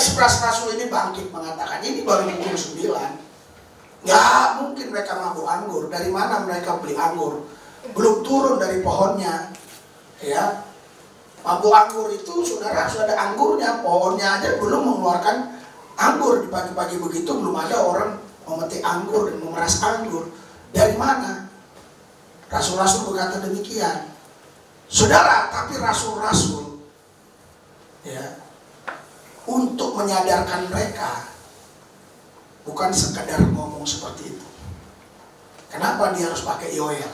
11 rasul ini bangkit mengatakan ini baru pukul 9. Nggak mungkin mereka mabuk anggur. Dari mana mereka beli anggur? Belum turun dari pohonnya. Ya, mabuk anggur itu saudara sudah ada anggurnya, pohonnya aja belum mengeluarkan anggur. Di pagi-pagi begitu belum ada orang memetik anggur dan memeras anggur. Dari mana? Rasul-rasul berkata demikian. Saudara, tapi rasul-rasul ya, untuk menyadarkan mereka, bukan sekadar ngomong seperti itu. Kenapa dia harus pakai Yoel?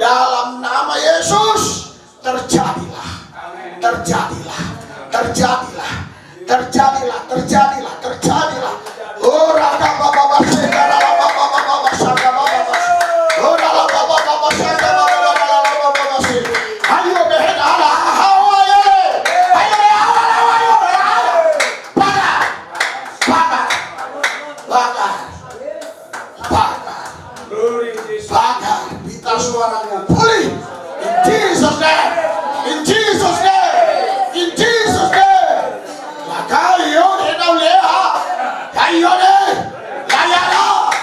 dalam nama Yesus terjadilah, terjadilah, terjadilah, terjadilah, terjadilah, terjadilah. Ora baba segala baba baba saga baba. Ora baba baba saga baba baba. Ayo behela hawa ye. Ayo hawa. Bakar. Bakar. Bakar. Bakar. Bakar. Minta suaramu pulih. In Jesus name. In Jesus name. In Jesus name. Maka yo hendak leha. Ayo deh, layala,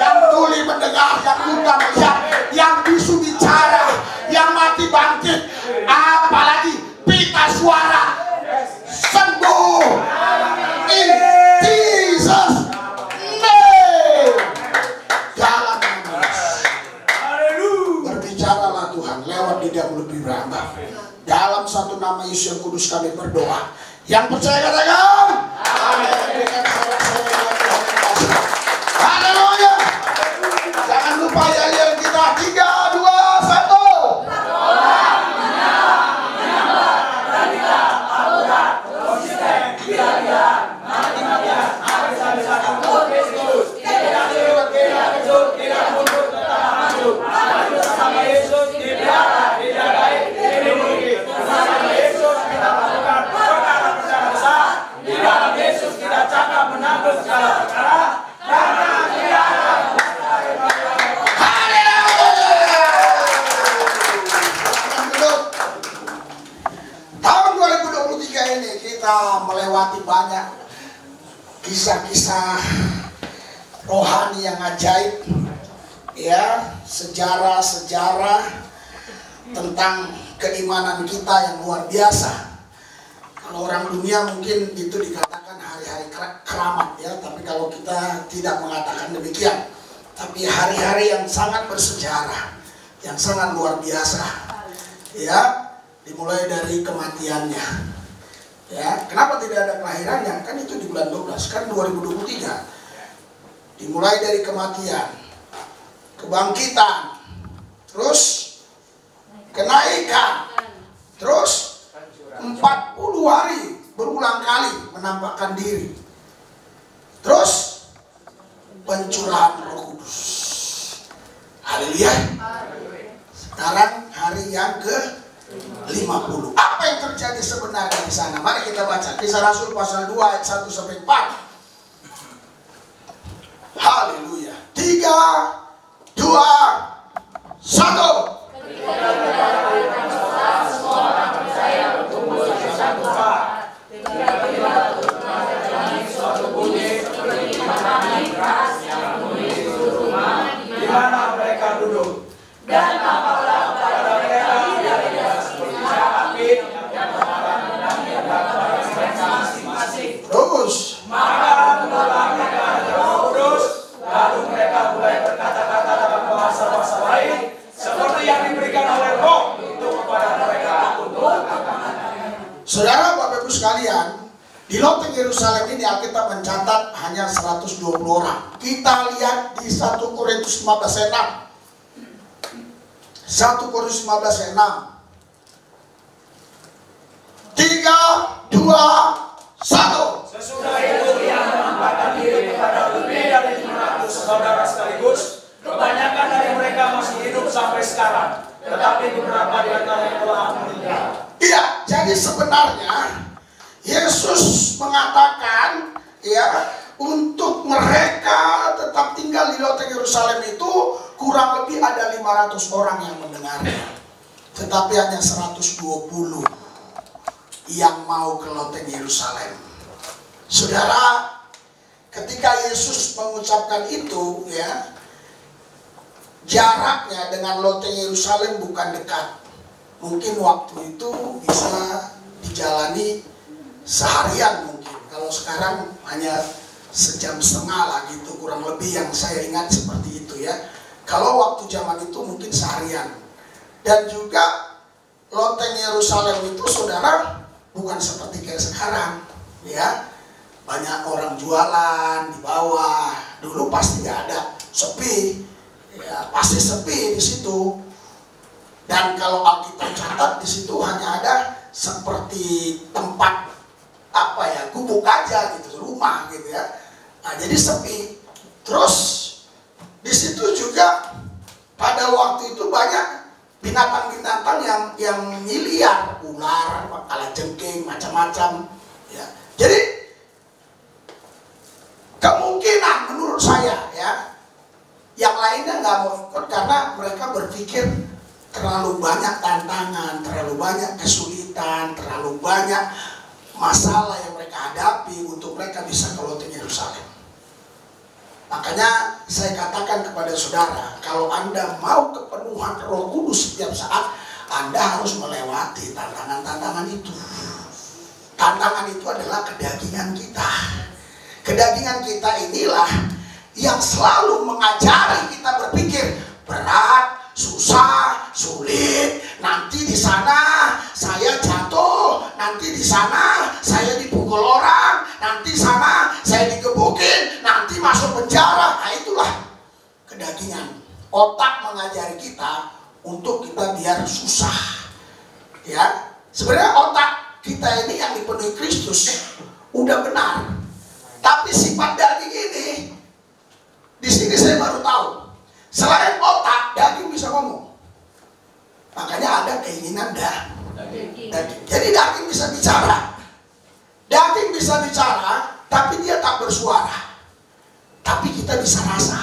yang tuli mendengar, yang buta melihat, yang bisu bicara, yang mati bangkit, apalagi pita suara, sembuh, in Jesus name. Dalam nama Yesus, berbicaralah Tuhan lewat lidah mulut Ibrahima. Dalam satu nama Yesus yang kudus kami berdoa. Yang percaya katakan, amin. Haleluya. Jangan lupa yel-yel kita 3, 2, melewati banyak kisah-kisah rohani yang ajaib, ya, sejarah-sejarah tentang keimanan kita yang luar biasa. Kalau orang dunia mungkin itu dikatakan hari-hari keramat, ya, tapi kalau kita tidak mengatakan demikian, tapi hari-hari yang sangat bersejarah, yang sangat luar biasa, ya, dimulai dari kematiannya. Ya, kenapa tidak ada kelahirannya? Kan itu di bulan 12, kan 2023. Dimulai dari kematian, kebangkitan, terus kenaikan, terus 40 hari berulang kali menampakkan diri, terus pencurahan Roh Kudus. Haleluya. Sekarang hari yang ke-50. Apa yang terjadi sebenarnya di sana? Mari kita baca Kisah Rasul pasal 2 ayat 1 sampai 4. Haleluya. 3, 2, 1. Di mana mereka duduk dan apakah pada mereka dari seperti api yang menyala menangnya pada mereka masing-masing. Terus Maka mulai mereka Roh Kudus, lalu mereka mulai berkata-kata dalam bahasa-bahasa lain seperti yang diberikan oleh Roh itu kepada mereka untuk katakan. Saudara, Bapak Ibu sekalian, di loteng Yerusalem ini Alkitab mencatat hanya 120 orang. Kita lihat di 1 Korintus 15 ayat 6. 1 Korintus 15 ayat 6. 3, 2, 1. Sesudah itu ia menampakkan diri kepada lebih dari 500 saudara sekaligus. Kebanyakan dari mereka masih hidup sampai sekarang, tetapi beberapa di antaranya telah meninggal. Iya, jadi sebenarnya Yesus mengatakan, ya, untuk mereka tetap tinggal di loteng Yerusalem itu kurang lebih ada 500 orang yang mendengarnya. Tetapi hanya 120 yang mau ke loteng Yerusalem. Saudara, ketika Yesus mengucapkan itu, ya, jaraknya dengan loteng Yerusalem bukan dekat. Mungkin waktu itu bisa dijalani seharian mungkin. Kalau sekarang hanya sejam setengah lah gitu, kurang lebih yang saya ingat seperti itu, ya. Kalau waktu zaman itu mungkin seharian. Dan juga loteng Yerusalem itu, saudara, bukan seperti kayak sekarang, ya. Banyak orang jualan di bawah. Dulu pasti nggak ada, sepi, ya, pasti sepi di situ. tercatat di situ hanya ada seperti tempat apa ya, gubuk aja gitu, rumah gitu ya. Nah, jadi sepi. Terus di situ juga pada waktu itu banyak binatang-binatang yang liar, ular, kalajengking, macam-macam. Ya. Jadi kemungkinan menurut saya ya, yang lainnya nggak mau ikut karena mereka berpikir terlalu banyak tantangan, terlalu banyak kesulitan, terlalu banyak masalah yang mereka hadapi untuk mereka bisa ke Lonteng Yerusalem. Makanya saya katakan kepada saudara, kalau Anda mau kepenuhan Roh Kudus setiap saat, Anda harus melewati tantangan-tantangan itu. Tantangan itu adalah kedagingan kita. Kedagingan kita inilah yang selalu mengajari kita berpikir berat, susah, sulit. Nanti di sana saya jatuh, nanti di sana saya dipukul orang, nanti sana saya digebukin, nanti masuk penjara. Nah, itulah kedagingan. Otak mengajari kita untuk kita biar susah. Ya, sebenarnya otak kita ini yang dipenuhi Kristus udah benar. Tapi sifat daging ini, di sini saya baru tahu. Selain otak, daging bisa ngomong. Makanya ada keinginan daging. Jadi daging bisa bicara. Daging bisa bicara, tapi dia tak bersuara. Tapi kita bisa rasa.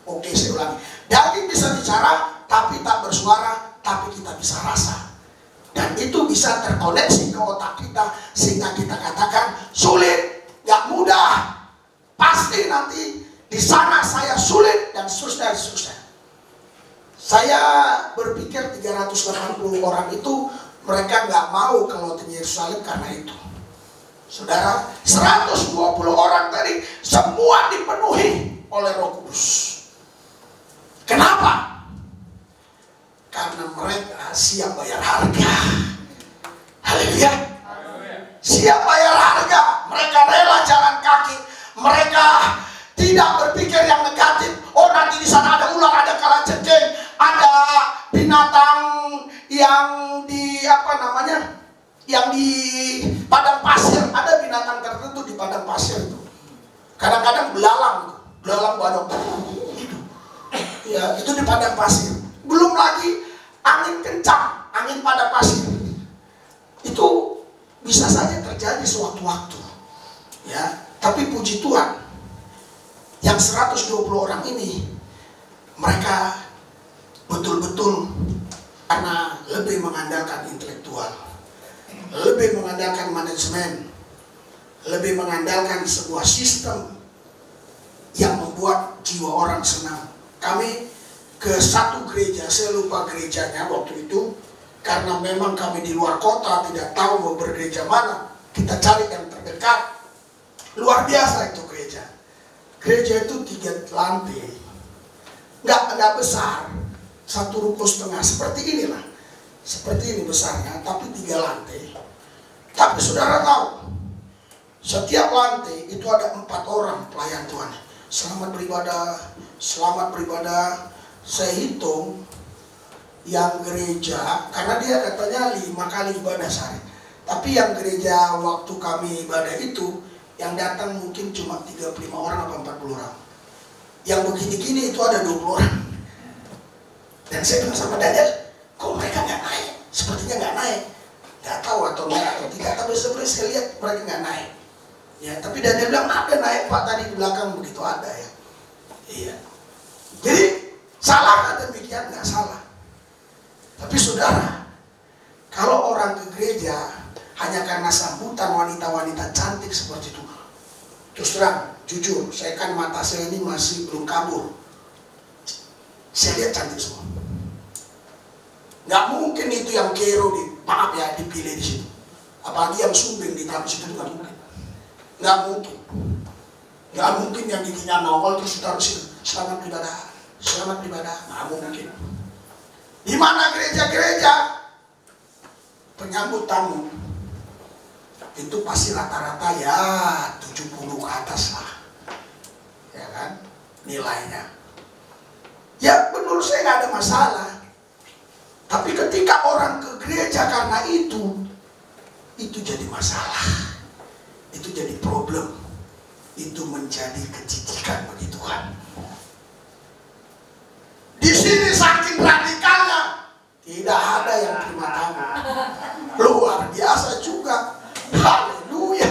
Oke, saya ulangi. Daging bisa bicara, tapi tak bersuara, tapi kita bisa rasa. Dan itu bisa terkoneksi ke otak kita, sehingga kita katakan sulit, gak mudah. Pasti nanti di sana saya sulit, dan seterusnya. Saya berpikir 380 orang itu mereka nggak mau ke Lonteng Yerusalem karena itu. Saudara, 120 orang tadi semua dipenuhi oleh Roh Kudus. Kenapa? Karena mereka siap bayar harga. Haleluya. Siap bayar harga. Mereka rela jalan kaki. Mereka tidak berpikir yang negatif. Oh, nanti di sana ada ular, ada kalajengking, ada binatang yang di yang di padang pasir. Ada binatang tertentu di padang pasir itu. Kadang-kadang belalang banyak. Ya, itu di padang pasir. Belum lagi angin kencang, angin padang pasir. Itu bisa saja terjadi sewaktu-waktu. Ya, tapi puji Tuhan, yang 120 orang ini, mereka betul-betul karena lebih mengandalkan intelektual, lebih mengandalkan manajemen, lebih mengandalkan sebuah sistem yang membuat jiwa orang senang. Kami ke satu gereja, saya lupa gerejanya waktu itu, karena memang kami di luar kota, tidak tahu mau bergereja mana, kita cari yang terdekat. Luar biasa itu gereja. Gereja itu 3 lantai, nggak besar, 1 ruko setengah, seperti inilah, seperti ini besarnya, tapi 3 lantai. Tapi saudara tahu, setiap lantai itu ada 4 orang pelayan Tuhan. Selamat beribadah. Saya hitung yang gereja, karena dia katanya 5 kali ibadah sehari. Tapi yang gereja waktu kami ibadah itu, yang datang mungkin cuma 35 orang atau 40 orang. Yang begini-gini itu ada 20 orang. Dan saya bilang sama Daniel, kok mereka nggak naik? Sepertinya nggak naik. Nggak tahu atau naik atau tidak. Tapi sebenarnya saya lihat mereka nggak naik. Ya, tapi Daniel bilang ada naik Pak tadi di belakang, begitu ada ya. Iya. Jadi salah kan demikian? Nggak salah. Tapi saudara, kalau orang ke gereja hanya karena sambutan wanita-wanita cantik seperti itu, terus terang, jujur, saya kan mata saya ini masih belum kabur. Saya lihat cantik semua. Nggak mungkin itu yang kero dipilih di situ. Apalagi yang sumbing ditaruh situ, nggak mungkin. Nggak mungkin. Nggak mungkin yang giginya nongol terus ditaruh situ. Selamat beribadah. Nggak mungkin. Di mana gereja-gereja penyambut tamu itu pasti rata-rata ya 70 ke atas lah, ya kan, nilainya. Ya menurut saya nggak ada masalah. Tapi ketika orang ke gereja karena itu jadi masalah. Itu jadi problem. Itu menjadi kejijikan bagi Tuhan. Di sini saking radikalnya, tidak ada yang terima tamu. Luar biasa juga. Haleluya.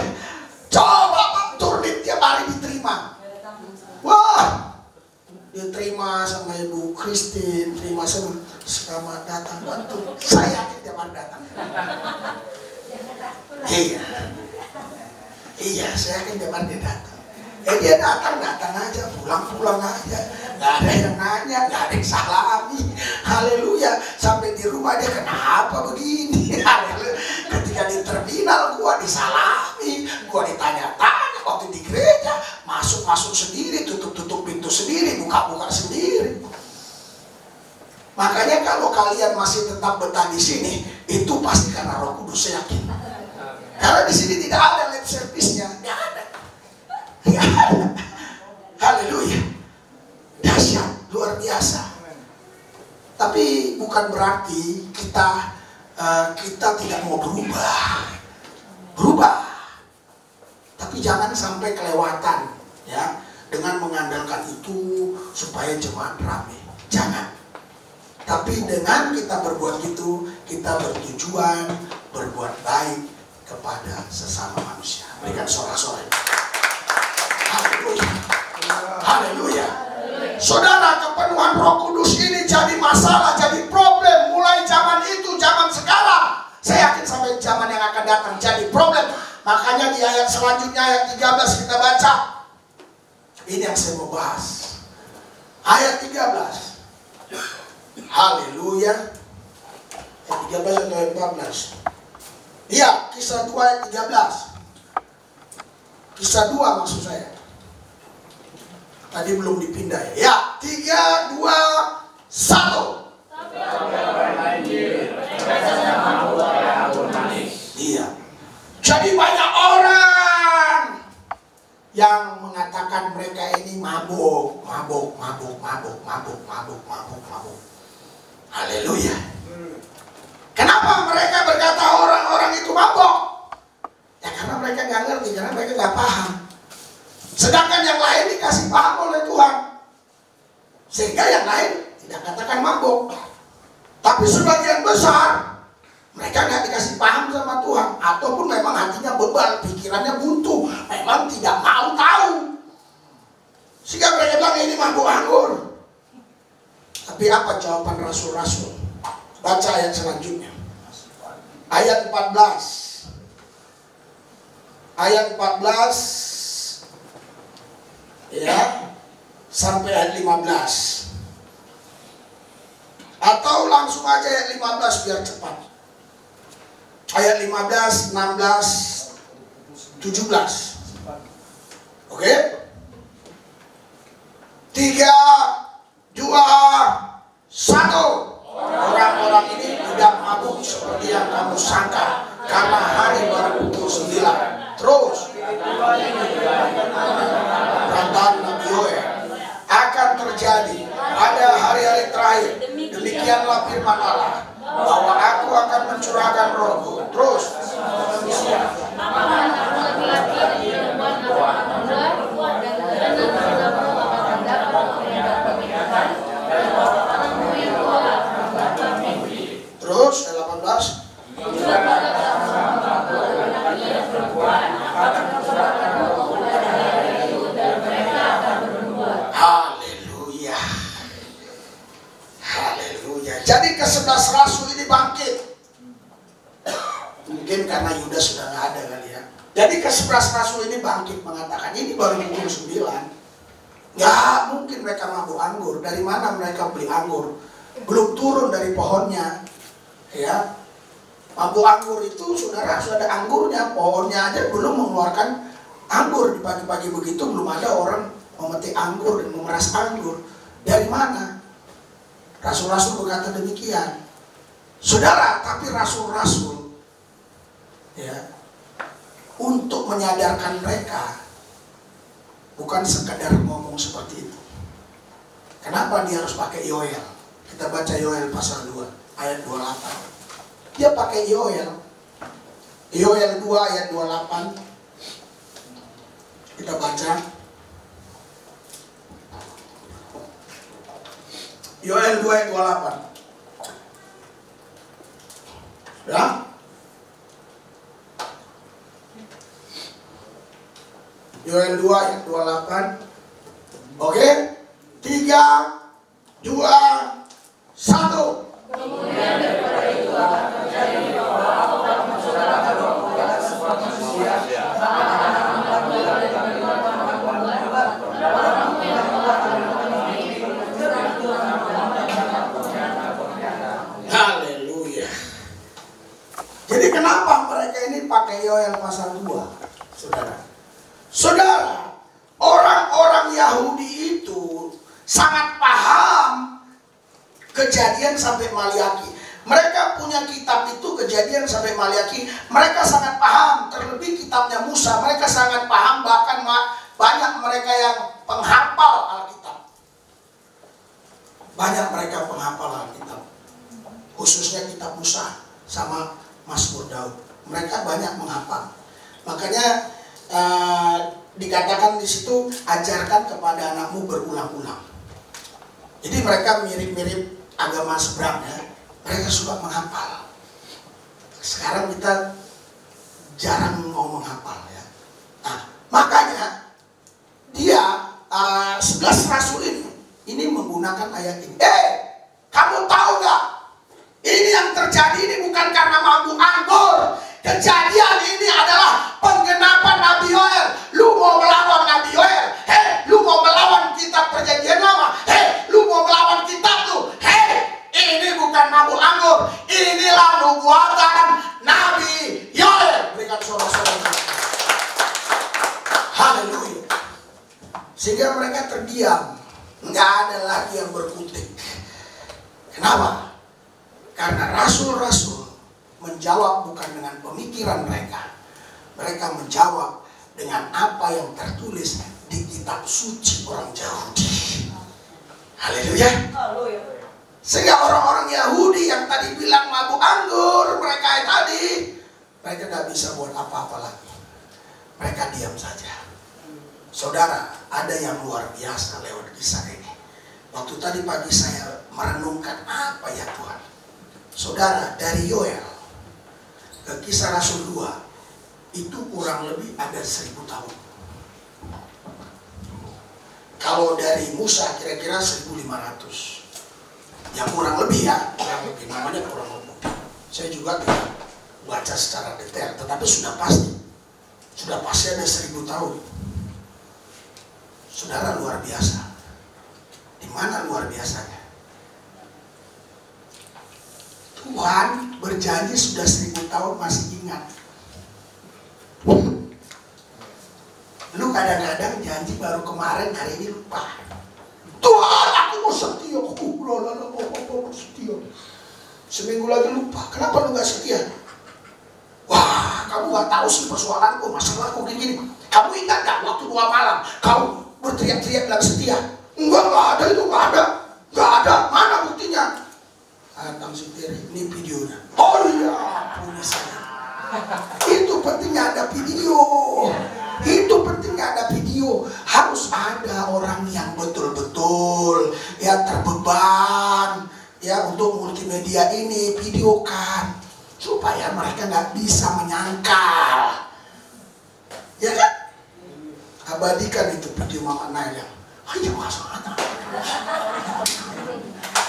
Coba turnip tiap hari diterima. Wah, diterima sama Ibu Christine, terima sama selamat datang bantu. Saya yakin tiap hari datang. Iya, saya yakin tiap hari dia datang. Dia datang aja, pulang aja. Gak ada yang nanya, gak ada yang salami. Haleluya. Sampai di rumah dia, kenapa begini? Haleluya. Ketika di terminal gua disalami, gua ditanya-tanya. Waktu di gereja, masuk sendiri, tutup pintu sendiri, buka sendiri. Makanya kalau kalian masih tetap betah di sini, itu pasti karena Roh Kudus, saya yakin. Karena di sini tidak ada lip service-nya, tidak ada. Haleluya. Dahsyat, luar biasa. Tapi bukan berarti kita tidak mau berubah. Tapi jangan sampai kelewatan, ya, dengan mengandalkan itu supaya jemaat ramai. Jangan. Tapi dengan kita berbuat gitu, kita bertujuan berbuat baik kepada sesama manusia. Berikan sorak-sorai. Haleluya. Haleluya. Saudara, kepenuhan Roh Kudus ini jadi masalah, jadi problem. Mulai zaman itu, zaman sekarang. Saya yakin sampai zaman yang akan datang jadi problem. Makanya di ayat selanjutnya, ayat 13 kita baca. Ini yang saya mau bahas. Ayat 13. Haleluya. Ayat 13 atau ayat 14? Iya, Kisah 2 ayat 13. Kisah 2 maksud saya. Tadi belum dipindah ya. Ya, 3, 2, 1. Iya. Jadi banyak orang yang mengatakan mereka ini mabuk. Haleluya. Kenapa mereka berkata orang-orang itu mabuk? Ya karena mereka nggak ngerti, karena mereka nggak paham. Sedangkan yang lain dikasih paham oleh Tuhan. Sehingga yang lain tidak katakan mabuk. Tapi sebagian besar mereka nggak dikasih paham sama Tuhan. Ataupun memang hatinya bebal, pikirannya buntu. Memang tidak mau tahu. Sehingga mereka bilang ini mabuk anggur. Tapi apa jawaban rasul-rasul? Baca ayat selanjutnya. Ayat 14. Ayat 14 ya sampai ayat 15. Atau langsung aja ayat 15 biar cepat. Ayat 15, 16, 17. Oke? 3, 2, 1. Orang-orang ini tidak mabuk seperti yang kamu sangka, karena hari baru pukul 9. Terus perkataan Nabi Yoel akan terjadi pada hari-hari terakhir. Demikianlah firman Allah, bahwa aku akan mencurahkan Rohku. Terus Terus 18. Haleluya. Haleluya. Jadi ke-11 rasul ini bangkit. Mungkin karena Yudas sudah nggak ada kali ya. Jadi ke-11 rasul ini bangkit mengatakan ini baru pukul 9. Nggak mungkin mereka mabuk anggur. Dari mana mereka beli anggur? Belum turun dari pohonnya. Ya, mabuk anggur itu saudara sudah ada anggurnya, pohonnya aja belum mengeluarkan anggur. Di pagi-pagi begitu belum ada orang memetik anggur dan memeras anggur. Dari mana? Rasul-rasul berkata demikian. Saudara, tapi rasul-rasul ya untuk menyadarkan mereka bukan sekedar ngomong seperti itu. Kenapa dia harus pakai Yoel? Kita baca Yoel pasal 2. ayat 28. Dia pakai Yoel. Yoel 2 ayat 28. Kita baca. Yoel 2 ayat 28. Ya. Yoel 2 ayat 28. Oke. 3, 2, 1. Kemudian daripada itu akan terjadi bahwa aku akan mensaudarakan rohku ke atas semua manusia. Maka anak-anak mulai dari orang yang melakukan ini. Haleluya. Jadi kenapa mereka ini pakai Yoel pasal 2, saudara? Saudara, orang-orang Yahudi itu sangat paham Kejadian sampai Maliaki. Mereka punya kitab itu Kejadian sampai Maliaki. Mereka sangat paham, terlebih kitabnya Musa. Mereka sangat paham, bahkan banyak mereka yang penghafal Alkitab. Banyak mereka penghafal Alkitab. Khususnya kitab Musa sama Mazmur Daud. Mereka banyak menghafal. Makanya dikatakan di situ, ajarkan kepada anakmu berulang-ulang. Jadi mereka mirip-mirip agama seberang ya. Mereka suka menghafal. Sekarang kita jarang mau menghafal ya. Nah, makanya dia 11 rasul ini menggunakan ayat ini. Kamu tahu gak? Ini yang terjadi ini bukan karena mabuk anggur. Kejadian ini adalah penggenapan Nabi Yoel. Lu mau melawan Nabi Yoel? Lu mau melawan kitab Perjanjian Lama? Lu mau melawan kitab lu? Ini bukan mabuk anggur. Inilah nubuatan Nabi Yoel. Berikan sorak-sorak. Haleluya. Sehingga mereka terdiam. Nggak ada lagi yang berkutik. Kenapa? Karena rasul-rasul menjawab bukan dengan pemikiran mereka. Mereka menjawab dengan apa yang tertulis di kitab suci orang Yahudi. Haleluya. Sehingga orang-orang Yahudi yang tadi bilang mabuk anggur, mereka nggak bisa buat apa-apa lagi. Mereka diam saja. Saudara, ada yang luar biasa lewat kisah ini. Waktu tadi pagi saya merenungkan apa ya Tuhan. Saudara, dari Yoel ke Kisah Rasul 2 itu kurang lebih ada 1000 tahun. Kalau dari Musa kira-kira 1500. Ya kurang lebih ya, kurang lebih, namanya kurang lebih. Saya juga tidak baca secara detail, tetapi sudah pasti ada 1000 tahun. Saudara, luar biasa. Di mana luar biasanya? Tuhan berjanji sudah 1000 tahun masih ingat. Lu kadang-kadang janji baru kemarin, hari ini lupa. Tuhan, aku mau setia. Mau setia. Seminggu lagi lupa. Kenapa lu gak setia? Wah, kamu gak tahu sih persoalanku, masalahku gini-gini. Kamu ingat gak waktu 2 malam kamu berteriak-teriak bilang setia? Enggak ada itu, gak ada. Mana buktinya? Tang Sutiri, ini videonya. Oh iya, punya saya. Itu pentingnya ada video. Harus ada orang yang betul-betul ya terbeban ya untuk multimedia ini, videokan supaya mereka nggak bisa menyangkal. Ya kan? Abadikan itu video Mama Nail yang ayo masuk.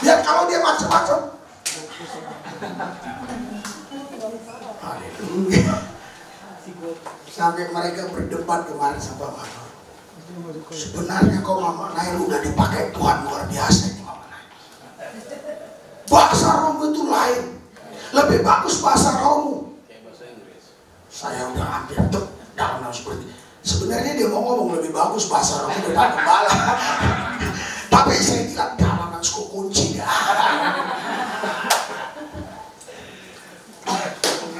Biar kalau dia macam-macam. Haleluya. Sampai mereka berdebat kemarin sama Mama. Sebenarnya kok Mama Nail udah dipakai Tuhan luar biasa ini Mama Nail. Bahasa Romo itu lain. Lebih bagus bahasa Romo. Saya udah hampir dalam seperti. Sebenarnya dia mau ngomong lebih bagus bahasa Romo daripada Gembala. Tapi saya bilang dalam suku kunci ya.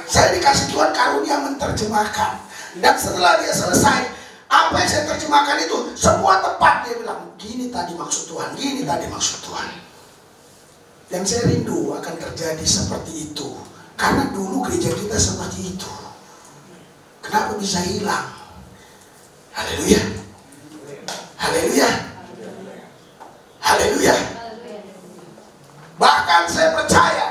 Saya dikasih Tuhan karunia menerjemahkan. Dan setelah dia selesai, apa yang saya terjemahkan itu semua tepat. Dia bilang, gini tadi maksud Tuhan, gini tadi maksud Tuhan. Dan saya rindu akan terjadi seperti itu. Karena dulu gereja kita seperti itu. Kenapa bisa hilang? Haleluya. Haleluya. Haleluya. Bahkan saya percaya,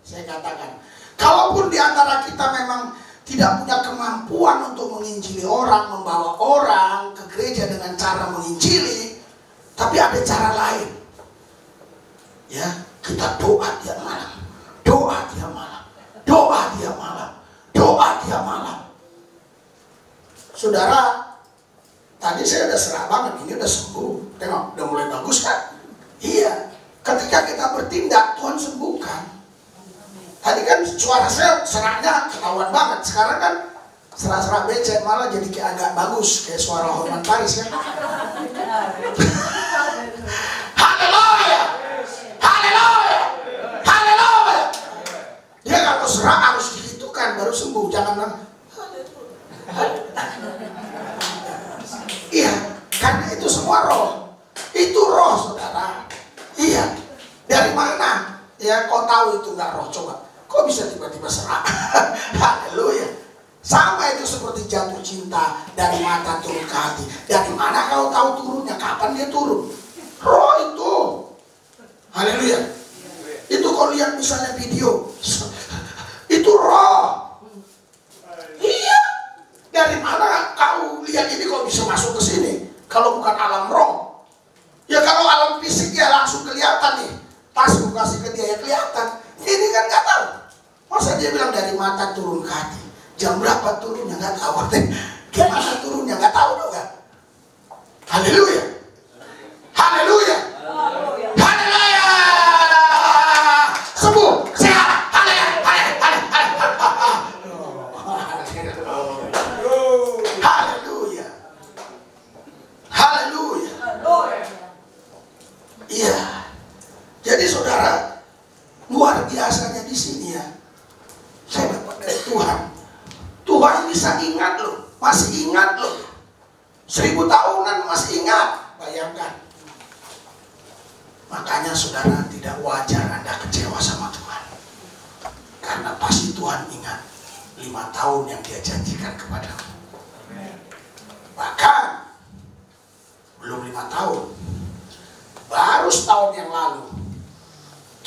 saya katakan, kalaupun di antara kita memang tidak punya kemampuan untuk menginjili orang, membawa orang ke gereja dengan cara menginjili, tapi ada cara lain. Ya, kita doa tiap malam, doa tiap malam, doa tiap malam, doa tiap malam. Saudara, tadi saya udah serah banget, ini udah sembuh. Tengok, udah mulai bagus kan? Iya, ketika kita bertindak, Tuhan sembuhkan. Tadi kan suara saya seraknya ketahuan banget. Sekarang kan serak-serak becek malah jadi kayak agak bagus, kayak suara Hotman Paris kan? Haleluya, haleluya, haleluya. Dia kalau serak harus dihitungkan baru sembuh, jangan iya, karena itu semua roh. Itu roh, saudara. Iya. Dari mana? Ya, kau tahu itu nggak roh. Coba, kok bisa tiba-tiba serak? Haleluya. Sama itu seperti jatuh cinta, dari mata turun ke hati. Dari mana kau tahu turunnya? Kapan dia turun? Roh itu. Haleluya. Itu kau lihat misalnya video, itu roh. Iya. Dari mana kau lihat ini kok bisa masuk ke sini? Kalau bukan alam roh. Ya kalau alam fisik ya langsung kelihatan nih. Pas gue kasih ke dia ya kelihatan. Ini kan nggak tahu. Masa dia bilang dari mata turun ke hati. Jam berapa turunnya nggak tahu. Gimana turunnya nggak tahu juga. Haleluya. Haleluya. Haleluya. Sembuh, sehat. Haleluya. Haleluya. Haleluya. Iya. Jadi saudara, luar biasanya di sini ya. Saya dapat dari Tuhan. Tuhan bisa ingat loh, masih ingat loh. 1000 tahunan masih ingat. Bayangkan. Makanya saudara tidak wajar Anda kecewa sama Tuhan. Karena pasti Tuhan ingat 5 tahun yang Dia janjikan kepadamu. Bahkan belum 5 tahun, baru setahun yang lalu.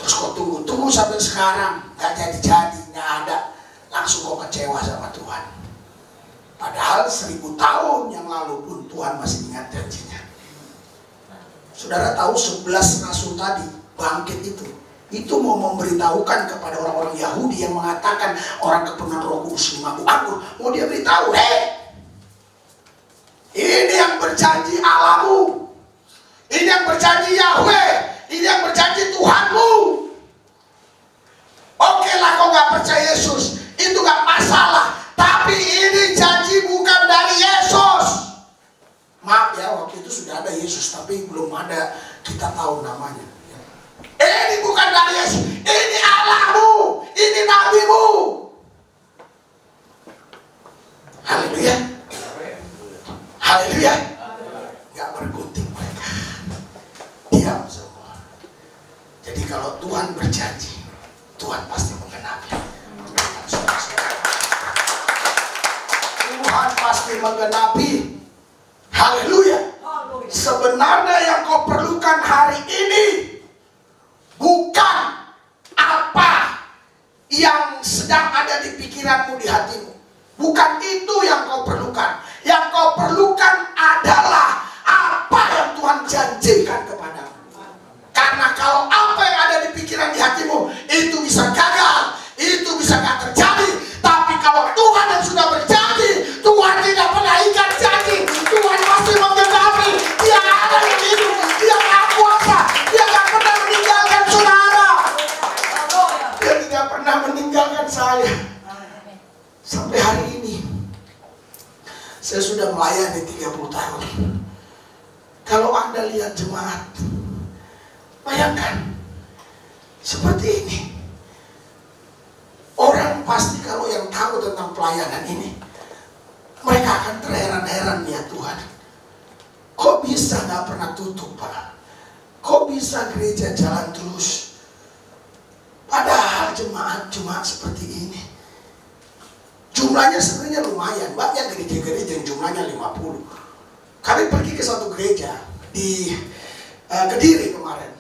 Terus kau tunggu sampai sekarang nggak jadi, nggak ada, langsung kau kecewa sama Tuhan. Padahal 1000 tahun yang lalu pun Tuhan masih ingat janjinya. Saudara tahu 11 rasul tadi bangkit itu mau memberitahukan kepada orang-orang Yahudi yang mengatakan orang kepenuhan Roh Kudus mabuk anggur. Mau dia beritahu, ini yang berjanji Allahmu, ini yang berjanji Yahweh, ini yang berjanji Tuhanmu. Oke lah kau gak percaya Yesus, itu gak masalah. Tapi ini janji bukan dari Yesus. Maaf ya, waktu itu sudah ada Yesus, tapi belum ada kita tahu namanya. Ini bukan dari Yesus, ini Allahmu, ini nabimu. Haleluya. Haleluya. Gak bergunting mereka, diam semua. Jadi kalau Tuhan berjanji, Tuhan pasti menggenapi. Tuhan pasti menggenapi. Haleluya. Sebenarnya yang kau perlukan hari ini bukan apa yang sedang ada di pikiranmu, di hatimu. Bukan itu yang kau perlukan. Yang kau perlukan adalah apa yang Tuhan janjikan kepadamu. Karena kalau apa yang ada di pikiran, di hatimu itu bisa gagal, itu bisa gak terjadi. Tapi kalau Tuhan yang sudah berjanji, Tuhan tidak pernah ingkar janji. Tuhan pasti menggenapi. Dia ada di hidup, Dia gak kuasa, Dia gak pernah meninggalkan saudara. Dia tidak pernah meninggalkan saya. Sampai hari ini saya sudah melayani 30 tahun. Kalau Anda lihat jemaat, bayangkan seperti ini. Orang pasti kalau yang tahu tentang pelayanan ini, mereka akan terheran-heran, ya Tuhan, kok bisa gak pernah tutup Pak? Kok bisa gereja jalan terus? jemaat seperti ini. Jumlahnya sebenarnya lumayan, banyak gereja-gereja yang jumlahnya 50. Kami pergi ke satu gereja di Kediri kemarin.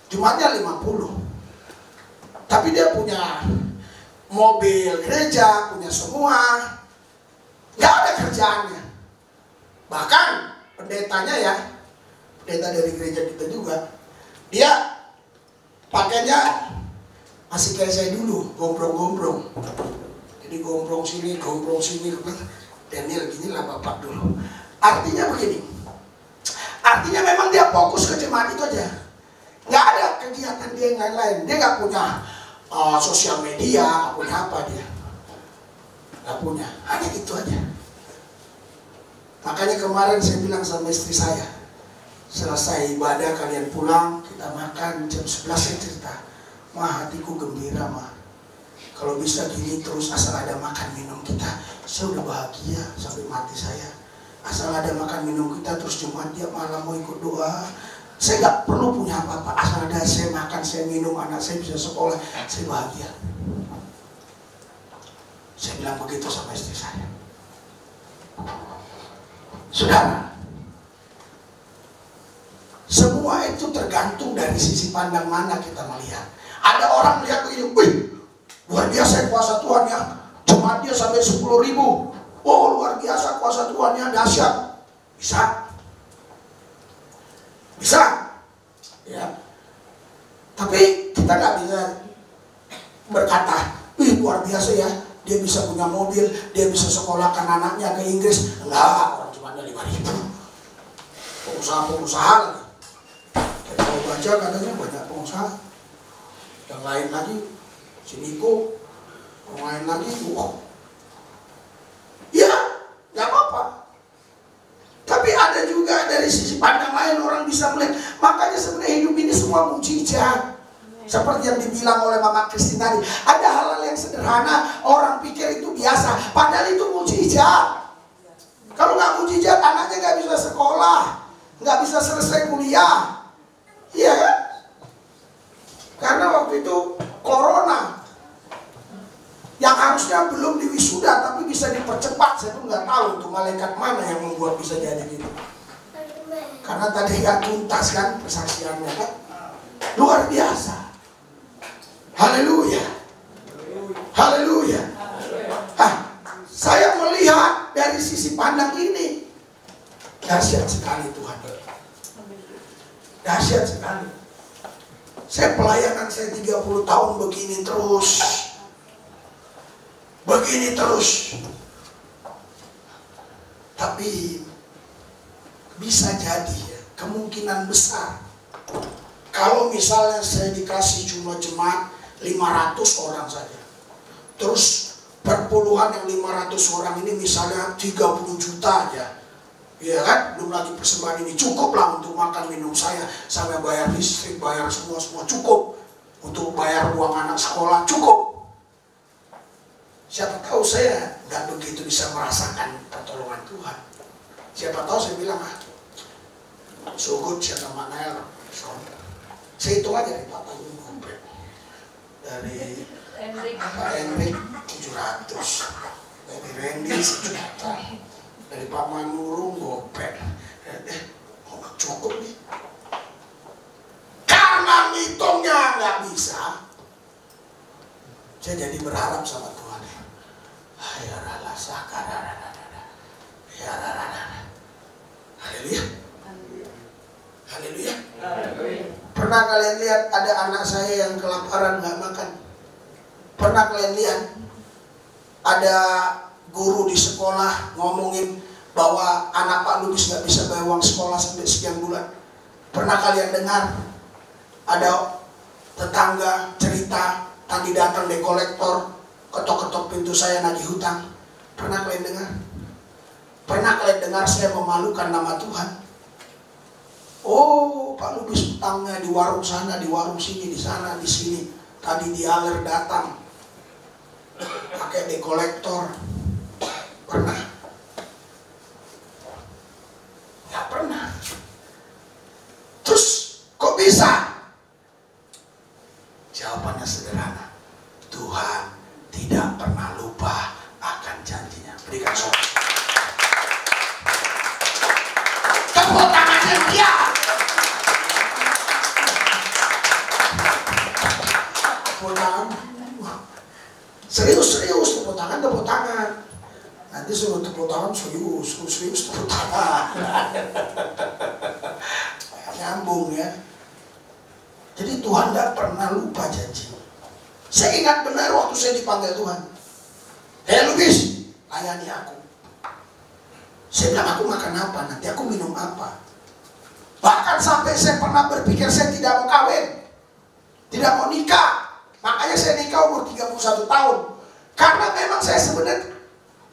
Jumlahnya 50. Tapi dia punya mobil gereja, punya semua. Nggak ada kerjaannya. Bahkan pendetanya ya, pendeta dari gereja kita juga, dia pakainya masih kayak saya dulu, gombrong-gombrong. Jadi gombrong sini. Daniel ginilah bapak dulu. Artinya begini. Artinya memang dia fokus ke jemaat itu aja. Nggak ada kegiatan dia yang lain-lain. Dia nggak punya sosial media, nggak punya apa dia. Nggak punya. Hanya gitu aja. Makanya kemarin saya bilang sama istri saya, selesai ibadah kalian pulang, kita makan jam 11 saya cerita. Mah, hatiku gembira mah. Kalau bisa gini terus, asal ada makan minum kita, saya udah bahagia sampai mati saya. Asal ada makan minum kita terus Jumat tiap malam mau ikut doa. Saya nggak perlu punya apa-apa, asal ada saya makan, saya minum, anak saya bisa sekolah, saya bahagia. Saya bilang begitu sama istri saya. Saudara, semua itu tergantung dari sisi pandang mana kita melihat. Ada orang melihat begini, wih, luar biasa kuasa Tuhan ya, jemaatnya sampai 10.000. Oh, luar biasa kuasa Tuhannya, dahsyat. Bisa, ya. Tapi kita nggak bisa berkata, wih luar biasa ya, dia bisa punya mobil, dia bisa sekolahkan anaknya ke Inggris. Enggak, orang cuma ada 5.000. Pengusaha lagi. Kita mau baca katanya banyak pengusaha. Yang lain lagi, si Niko, yang lain lagi, wow. Ya, nggak apa-apa. Tapi ada juga dari sisi pandang lain orang bisa melihat. Makanya sebenarnya hidup ini semua mujizat. Seperti yang dibilang oleh Mama Christine tadi, ada hal-hal yang sederhana orang pikir itu biasa, padahal itu mujizat. Kalau nggak mujizat, anaknya nggak bisa sekolah, nggak bisa selesai kuliah, iya kan? Karena waktu itu corona, yang harusnya belum diwisuda tapi bisa dipercepat. Saya pun nggak tahu tuh malaikat mana yang membuat bisa jadi gitu. Karena tadi nggak tuntas kan persaksiannya kan, luar biasa. Haleluya, haleluya. Saya melihat dari sisi pandang ini, dahsyat sekali Tuhan. Dahsyat sekali. Saya pelayanan saya 30 tahun begini terus. Begini terus. Tapi bisa jadi ya, kemungkinan besar kalau misalnya saya dikasih jumlah jemaat 500 orang saja, terus perpuluhan yang 500 orang ini misalnya 30 juta aja, ya kan, belum lagi persembahan ini, cukup lah untuk makan minum saya, sampai bayar listrik, bayar semua cukup, untuk bayar uang anak sekolah cukup. Siapa tahu saya nggak begitu bisa merasakan pertolongan Tuhan. Siapa tahu saya bilang, so good siapa Manael. Saya hitung aja dari Bapak Gubernur, dari Pak Enrik 700, dari Randy 1 juta, dari Pak Manurung gopek. Cukup nih. Karena ngitungnya nggak bisa, saya jadi berharap sama Tuhan. Ya Allah, ya Allah. Haleluya. Haleluya. Pernah kalian lihat ada anak saya yang kelaparan nggak makan? Pernah kalian lihat ada guru di sekolah ngomongin bahwa anak Pak Lubis nggak bisa bayar uang sekolah sampai sekian bulan? Pernah kalian dengar ada tetangga cerita tadi datang dekolektor ketok-ketok pintu saya nagih hutang? Pernah kalian dengar? Pernah kalian dengar saya memalukan nama Tuhan? Oh, Pak Lubis hutangnya di warung sana, di warung sini, di sana, di sini. Tadi dialer datang pakai dekolektor. Pernah? Nggak pernah. Terus kok bisa? Jawabannya sederhana. Tuhan tidak pernah lupa akan janjinya. Berikan soal. Tepuk tangannya dia. Tepuk tangan. Serius tepuk tangan. Nanti suruh tepuk tangan serius tepuk tangan. Nyambung ya. Jadi Tuhan tidak pernah lupa janji. Saya ingat benar waktu saya dipanggil Tuhan. Luis, layani aku. Saya bilang, aku makan apa? Nanti aku minum apa? Bahkan sampai saya pernah berpikir saya tidak mau kawin, tidak mau nikah. Makanya saya nikah umur 31 tahun. Karena memang saya sebenarnya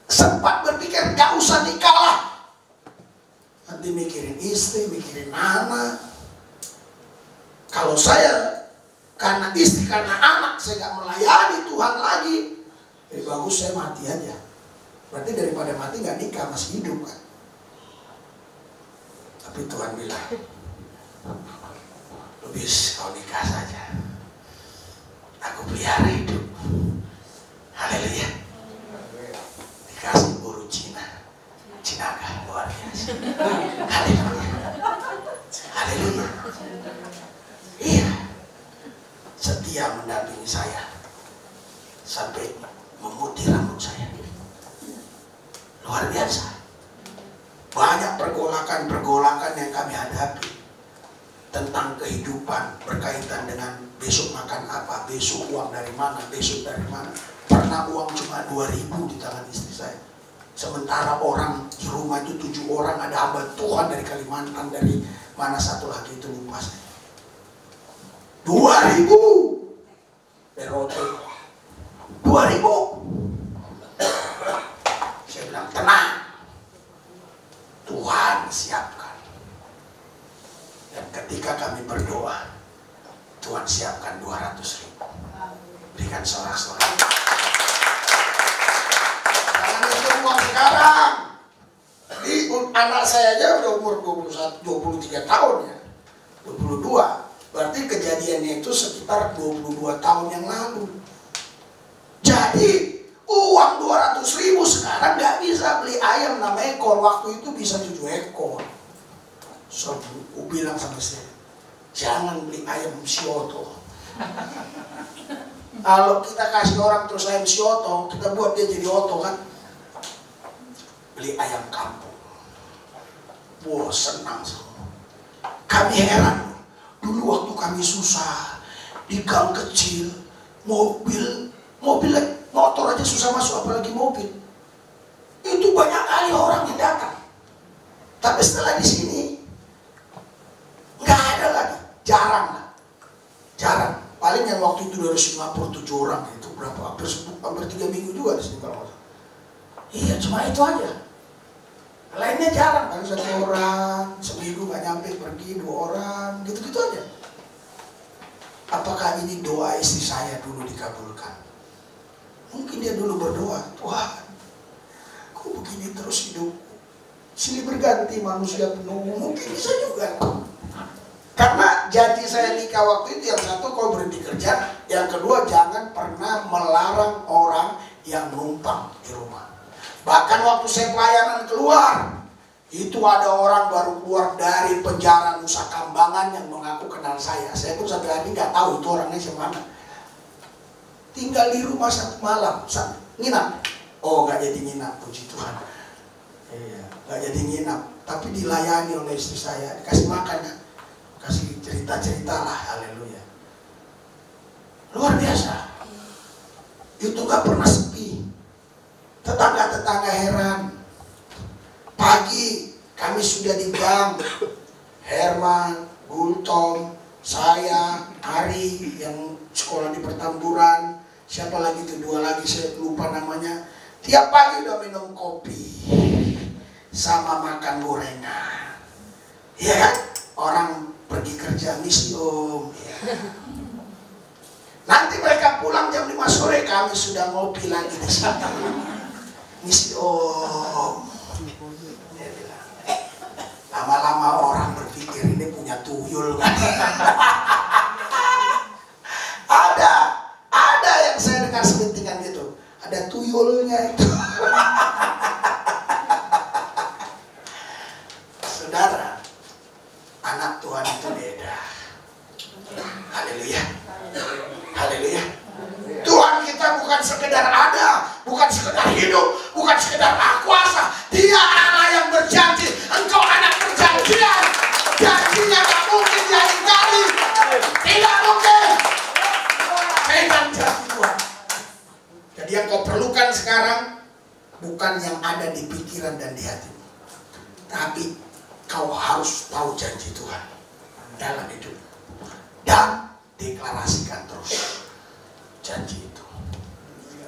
sempat berpikir gak usah nikah lah. Nanti mikirin istri, mikirin anak. Kalau saya karena istri, karena anak saya gak melayani Tuhan lagi, lebih bagus saya mati aja. Berarti daripada mati gak nikah, masih hidup kan. Tapi Tuhan bilang, Luis, kau nikah saja, aku pelihara hidup. Haleluya. Dikasih guru Cinaga, luar biasa. Haleluya. Haleluya. Iya, setia mendampingi saya sampai memutih rambut saya. Luar biasa. Banyak pergolakan yang kami hadapi tentang kehidupan berkaitan dengan besok makan apa, besok uang dari mana, besok dari mana. Pernah uang cuma 2.000 di tangan istri saya. Sementara orang di rumah itu 7 orang, ada hamba Tuhan dari Kalimantan, dari mana satu lagi itu lupa saya. 2.000 berote 2.000. Saya bilang tenang, Tuhan siapkan. Dan ketika kami berdoa, Tuhan siapkan 200.000. Berikan sorak-sorak. Jangan itu uang sekarang. Jadi anak saya aja udah umur 23 tahun ya, 22. Berarti kejadiannya itu sekitar 22 tahun yang lalu. Jadi uang 200.000 sekarang nggak bisa beli ayam 6 ekor. Waktu itu bisa 7 ekor. So, aku bilang sama saya, jangan beli ayam sioto. Kalau kita kasih orang terus ayam sioto, kita buat dia jadi oto kan. Beli ayam kampung. Wah, senang semua. Kami heran. Dulu waktu kami susah, di gang kecil, motor aja susah masuk, apalagi mobil. Itu banyak kali orang yang datang. Tapi setelah di sini, nggak ada lagi, jarang. Paling yang waktu itu dari Singapura 7 orang, itu berapa? Hampir 3 minggu juga di sini kalau nggak salah. Iya, cuma itu aja. Lainnya jarang, paling 1 orang, seminggu nggak nyampe pergi 2 orang, gitu-gitu aja. Apakah ini doa istri saya dulu dikabulkan? Mungkin dia dulu berdoa, Tuhan, kok begini terus hidup? Silih berganti manusia penuh, mungkin bisa juga. Karena janji saya nikah waktu itu, yang satu kau berhenti kerja, yang kedua jangan pernah melarang orang yang numpang di rumah. Bahkan waktu saya pelayanan keluar, itu ada orang baru keluar dari penjara Nusa Kambangan yang mengaku kenal saya. Saya pun sampai hari ini nggak tahu itu orangnya siapa. Tinggal di rumah 1 malam, nginap. Oh, nggak jadi nginap, puji Tuhan. Iya, nggak jadi nginap, tapi dilayani oleh istri saya, dikasih makan ya, kasih cerita-cerita lah, haleluya. Luar biasa. Itu nggak pernah sepi. Tetangga-tetangga heran. Pagi kami sudah di gang. Herman, Gultom, saya, Ari yang sekolah di Pertamburan, siapa lagi itu 2 lagi saya lupa namanya. Tiap pagi udah minum kopi sama makan gorengan. Iya kan? Orang pergi kerja misi om. Ya. Nanti mereka pulang jam 5 sore, kami sudah ngopi lagi di sini. Misi om. Dia bilang, lama-lama orang berpikir ini punya tuyul kan. Ada yang saya dengar ada tuyulnya itu. Saudara, anak Tuhan itu beda. Haleluya. Haleluya. Tuhan kita bukan sekedar ada, bukan sekedar hidup, bukan sekedar kuasa. Dia Allah yang berjanji. Engkau anak perjanjian. Janjinya tak mungkin dia ingkari. Tidak mungkin. Pegang janji Tuhan. Jadi yang kau perlukan sekarang bukan yang ada di pikiran dan di hatimu, tapi kau harus tahu janji Tuhan dalam hidup dan deklarasikan terus janji itu.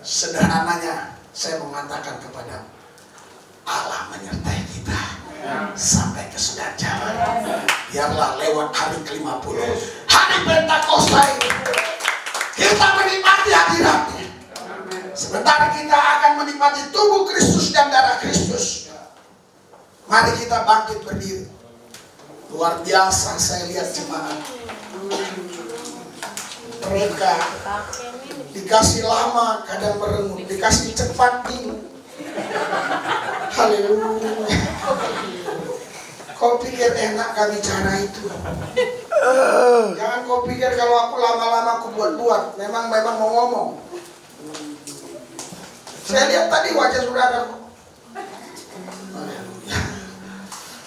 Sederhananya saya mengatakan kepada Allah menyertai kita sampai kesudahan zaman. Biarlah lewat hari ke-50, hari Pentakosta ini, kita menikmati hadiratnya. Sebentar kita akan menikmati tubuh Kristus dan darah Kristus. Mari kita bangkit berdiri. Luar biasa saya lihat jemaat. Mereka dikasih lama kadang merenung, dikasih cepat bingung. Haleluya. Kau pikir enak kami cara itu? Jangan kau pikir kalau aku lama-lama aku buat-buat. Memang mau ngomong. Saya lihat tadi wajah saudara. Haleluya.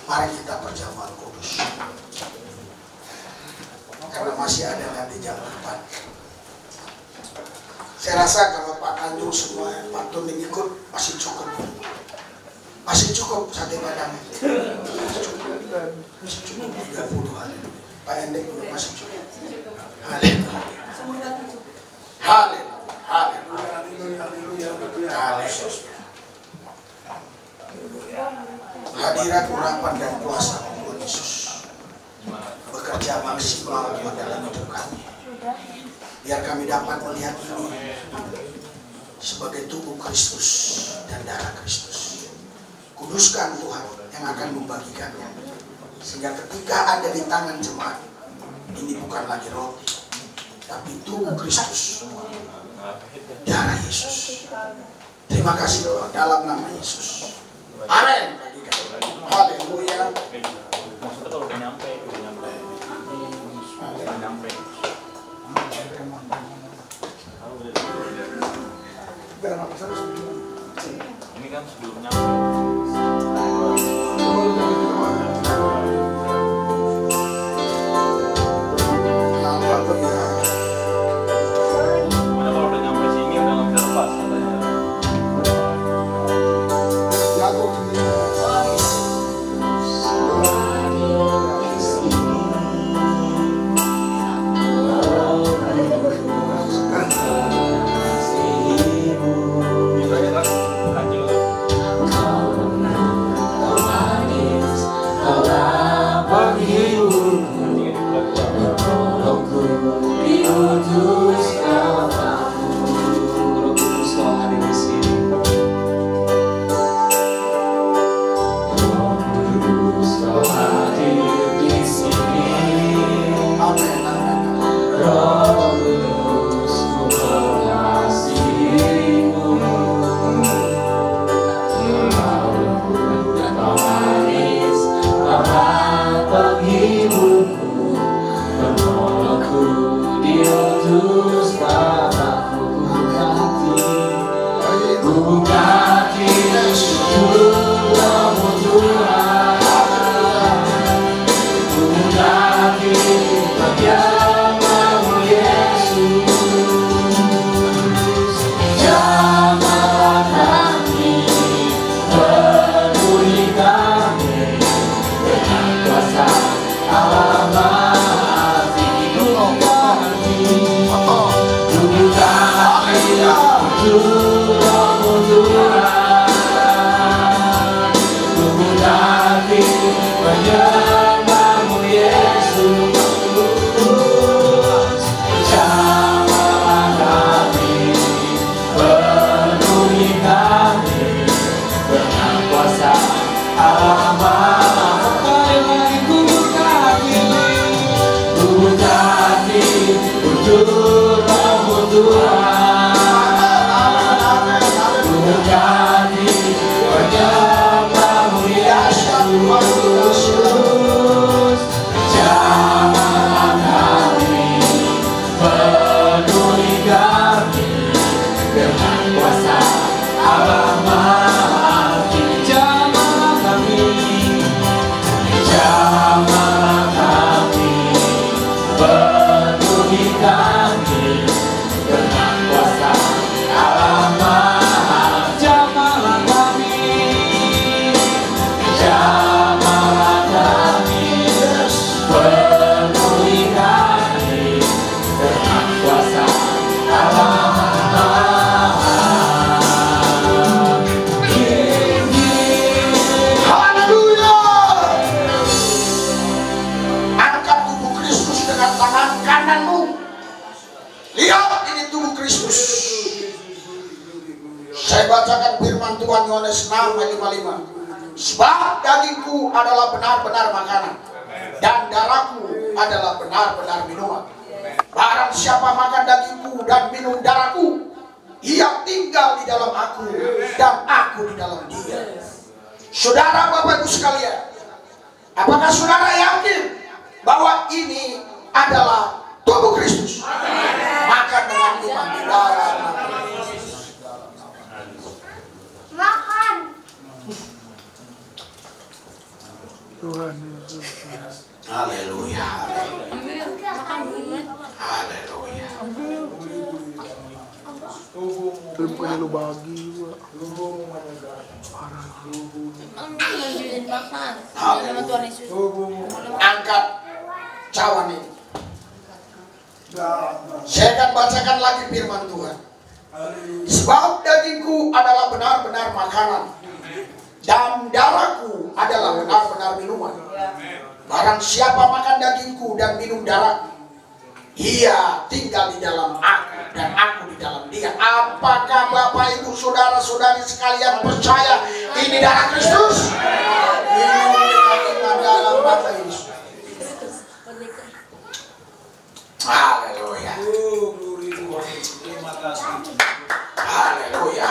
Mari kita perjamuan kudus. Karena masih ada nanti jam 4. Saya rasa kalau Pak Tanjung semua, Pak Tuning ikut masih cukup. Masih cukup sate padang. Masih cukup 30 hari. Pak Endek juga masih cukup. Haleluya. Haleluya. Hadirat urapan dan kuasa Tuhan Yesus bekerja maksimal dalam hidup kami. Biar kami dapat melihat ini sebagai tubuh Kristus dan darah Kristus. Kuduskan Tuhan yang akan membagikannya, sehingga ketika ada di tangan jemaat, ini bukan lagi roti, tapi tubuh Kristus, darah Yesus. Terima kasih Tuhan, dalam nama Yesus. Amin. Haleluya. Maksudnya kalau udah nyampe. Ini kan sebelumnya. Kalau udah nyampe sini udah nggak bisa lepas katanya. Tuhan Saya bacakan firman Tuhan Yohanes 6 ayat 55. Sebab dagingku adalah benar-benar makanan, dan darahku adalah benar-benar minuman. Barang siapa makan dagingku dan minum darahku, ia tinggal di dalam aku dan aku di dalam dia. Saudara, Bapak Ibu sekalian, apakah saudara yakin bahwa ini adalah tubuh Kristus? Makan dengan iman di dalam Makan. Tuhan Yesus. Haleluya. Makan. Haleluya. Itu bukannya lu bagi Pak. Lanjutin makan. Nama Tuhan Yesus. Angkat cawan ini. Saya akan bacakan lagi firman Tuhan. Sebab dagingku adalah benar-benar makanan, dan darahku adalah benar-benar minuman. Barang siapa makan dagingku dan minum darah, ia tinggal di dalam aku dan aku di dalam dia. Apakah Bapak Ibu saudara-saudari sekalian percaya ini darah Kristus? Minum dengan iman dalam nama Yesus. Haleluya. Haleluya.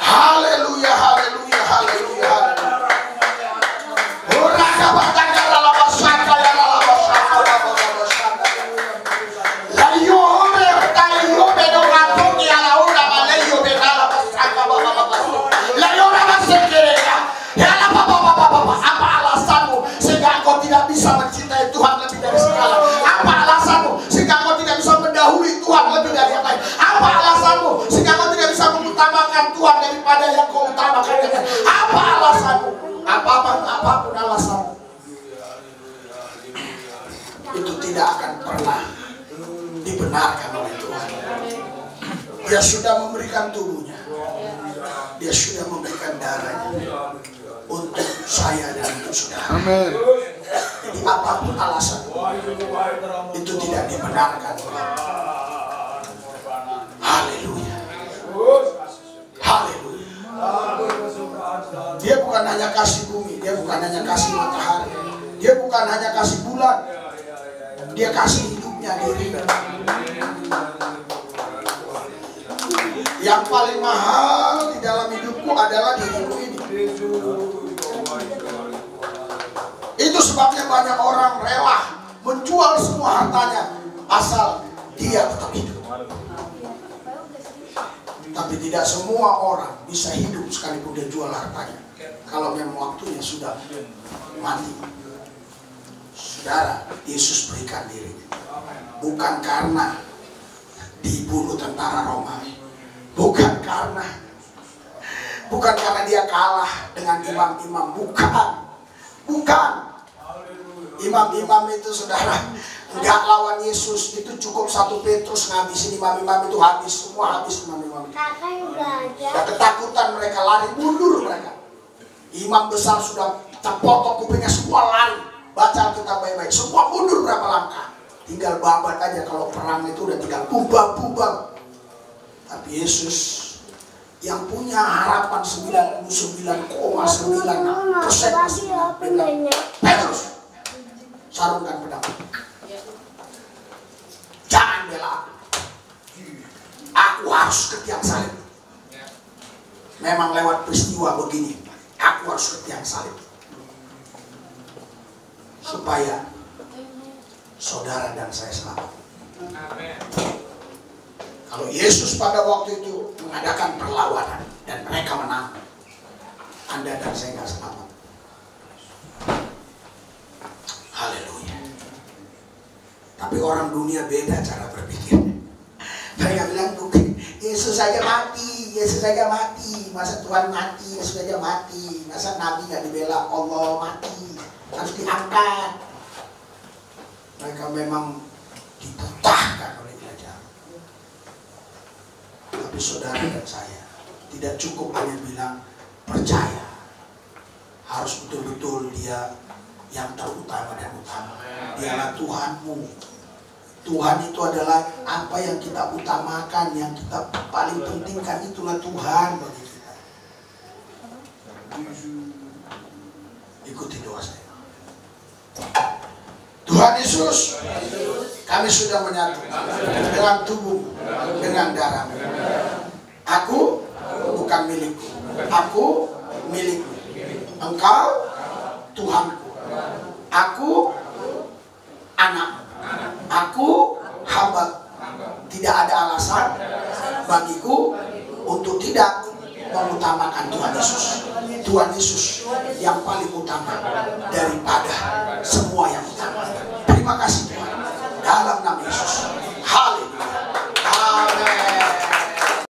Haleluya. Haleluya. Haleluya. Apa alasanmu sehingga engkau tidak bisa mencintai Tuhan lebih dari segala? Apa alasanmu sehingga engkau tidak bisa mendahului Tuhan lebih dari yang lain? Apa alasanmu sehingga engkau tidak bisa mengutamakan Tuhan daripada yang kau utamakan? Apa alasanmu? Apapun alasanmu, itu tidak akan pernah dibenarkan oleh Tuhan. Dia sudah memberikan tubuhnya, dia sudah memberikan darahnya untuk saya dan untuk saudara. Amin. Jadi apapun alasan itu tidak dibenarkan. Haleluya. Haleluya. Dia bukan hanya kasih bumi, dia bukan hanya kasih matahari, dia bukan hanya kasih bulan, dia kasih hidupnya dirinya. Yang paling mahal di dalam hidupku adalah diriku ini. Itu sebabnya banyak orang rela menjual semua hartanya asal dia tetap hidup. Tapi tidak semua orang bisa hidup sekalipun dia jual hartanya, kalau memang waktunya sudah mati. Saudara, Yesus berikan dirinya bukan karena dibunuh tentara Romawi, bukan karena dia kalah dengan imam-imam, bukan. Imam-imam itu saudara enggak lawan Yesus, itu cukup 1 Petrus ngabisin imam-imam itu, habis, semua habis imam-imam itu. Ya, ketakutan mereka, lari mundur mereka. Imam besar sudah terpotong kupingnya, semua lari. Baca kita baik-baik, semua mundur berapa langkah. Tinggal babat aja, kalau perang itu udah tinggal bumbang. Tapi Yesus yang punya harapan 99,9% bilang, Petrus, sarungkan pedang. Jangan bela aku. Aku harus ke tiang salib. Memang lewat peristiwa begini, aku harus ke tiang salib. Supaya saudara dan saya selamat. Kalau Yesus pada waktu itu mengadakan perlawanan dan mereka menang, Anda dan saya nggak selamat. Haleluya. Tapi orang dunia beda cara berpikirnya. Mereka bilang, Yesus saja mati, masa Tuhan mati, Yesus saja mati, masa Nabi nggak dibela, Allah mati, harus diangkat. Mereka memang dibutahkan oleh kerajaan. Tapi saudara dan saya tidak cukup hanya bilang percaya, harus betul-betul dia yang terutama dan utama. Dialah Tuhanmu, Tuhan itu adalah apa yang kita utamakan, yang kita paling pentingkan, itulah Tuhan bagi kita. Ikuti doa saya. Tuhan Yesus, kami sudah menyatu dengan tubuh, dengan darah. Aku bukan milikku, aku milikmu. Engkau Tuhanku. Aku anak. Aku hamba. Tidak ada alasan bagiku untuk tidak mengutamakan Tuhan Yesus. Tuhan Yesus yang paling utama daripada